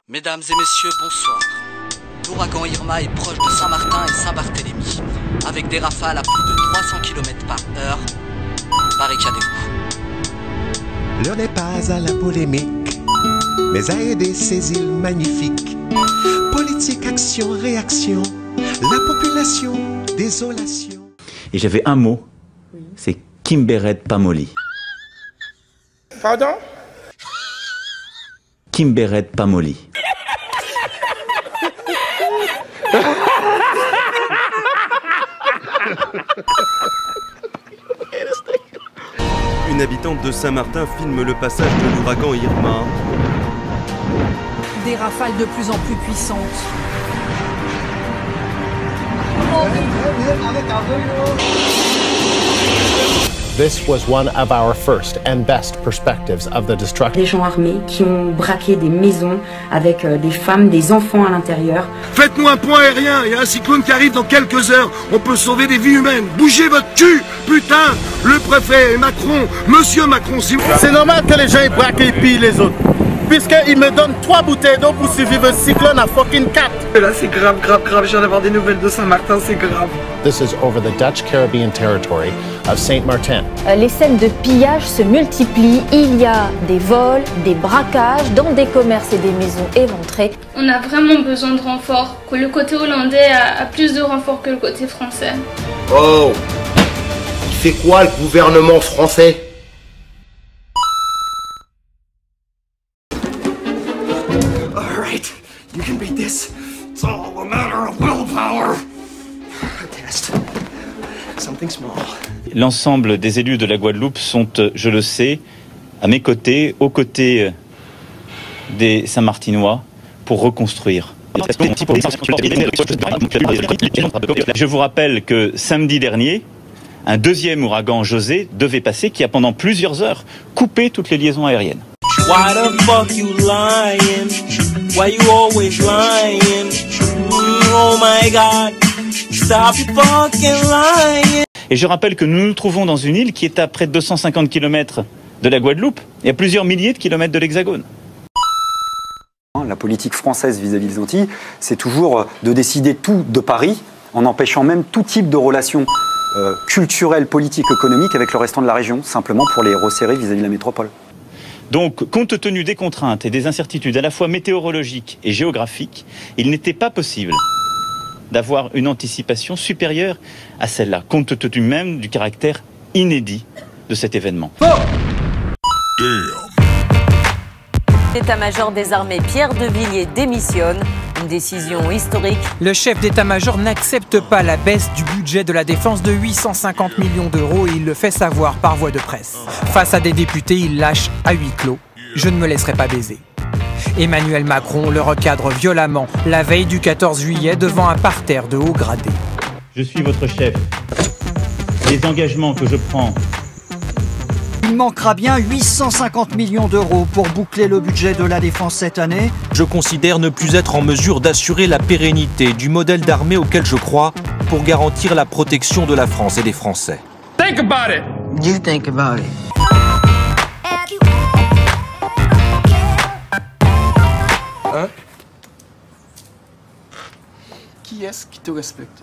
Mesdames et messieurs, bonsoir. L'ouragan Irma est proche de Saint-Martin et Saint-Barthélemy, avec des rafales à plus de 300 km/h. Barricadez-vous. L'heure n'est pas à la polémique, mais à aider ces îles magnifiques. Politique, action, réaction, la population, désolation. Et j'avais un mot, c'est Kimberet Pamoli. Pardon? Kimberet Pamoli. Une habitante de Saint-Martin filme le passage de l'ouragan Irma. Des rafales de plus en plus puissantes. This was one of our first and best perspectives of the destruction. Des gens armés qui ont braqué des maisons avec des femmes, des enfants à l'intérieur. Faites-nous un point aérien, il y a un cyclone qui arrive dans quelques heures. On peut sauver des vies humaines. Bougez votre cul, putain. Le préfet Macron, monsieur Macron, si vous... C'est normal que les gens ils braquent et pillent les autres. Puisqu'ils me donnent 3 bouteilles d'eau pour survivre un cyclone à fucking 4. Là c'est grave. Je viens d'avoir des nouvelles de Saint-Martin, c'est grave. This is over the Dutch Caribbean territory of Saint Martin. Les scènes de pillage se multiplient. Il y a des vols, des braquages dans des commerces et des maisons éventrées. On a vraiment besoin de renforts. Que le côté hollandais a plus de renforts que le côté français. Oh, il fait quoi le gouvernement français? You can beat this. It's all a matter of willpower. Test. Something small. L'ensemble des élus de la Guadeloupe sont, je le sais, à mes côtés, aux côtés des Saint-Martinois, pour reconstruire. Je vous rappelle que samedi dernier, un deuxième ouragan José devait passer, qui a pendant plusieurs heures coupé toutes les liaisons aériennes. Why the fuck you lying? Why you always lying? Oh my God, stop fucking lying. Et je rappelle que nous nous trouvons dans une île qui est à près de 250 km de la Guadeloupe et à plusieurs milliers de kilomètres de l'Hexagone. La politique française vis-à-vis des Antilles, c'est toujours de décider tout de Paris, en empêchant même tout type de relations culturelles, politiques, économiques avec le restant de la région, simplement pour les resserrer vis-à-vis de la métropole. Donc, compte tenu des contraintes et des incertitudes à la fois météorologiques et géographiques, il n'était pas possible d'avoir une anticipation supérieure à celle-là, compte tenu même du caractère inédit de cet événement. L'état-major des armées Pierre de Villiers démissionne. Une décision historique. Le chef d'état-major n'accepte pas la baisse du budget de la défense de 850 millions d'euros et il le fait savoir par voie de presse. Face à des députés, il lâche à huis clos. Je ne me laisserai pas baiser. Emmanuel Macron le recadre violemment la veille du 14 juillet devant un parterre de hauts gradés. Je suis votre chef. Les engagements que je prends. Il manquera bien 850 millions d'euros pour boucler le budget de la défense cette année. Je considère ne plus être en mesure d'assurer la pérennité du modèle d'armée auquel je crois pour garantir la protection de la France et des Français. Think about it. You think about it. Hein? Qui est-ce qui te respecte?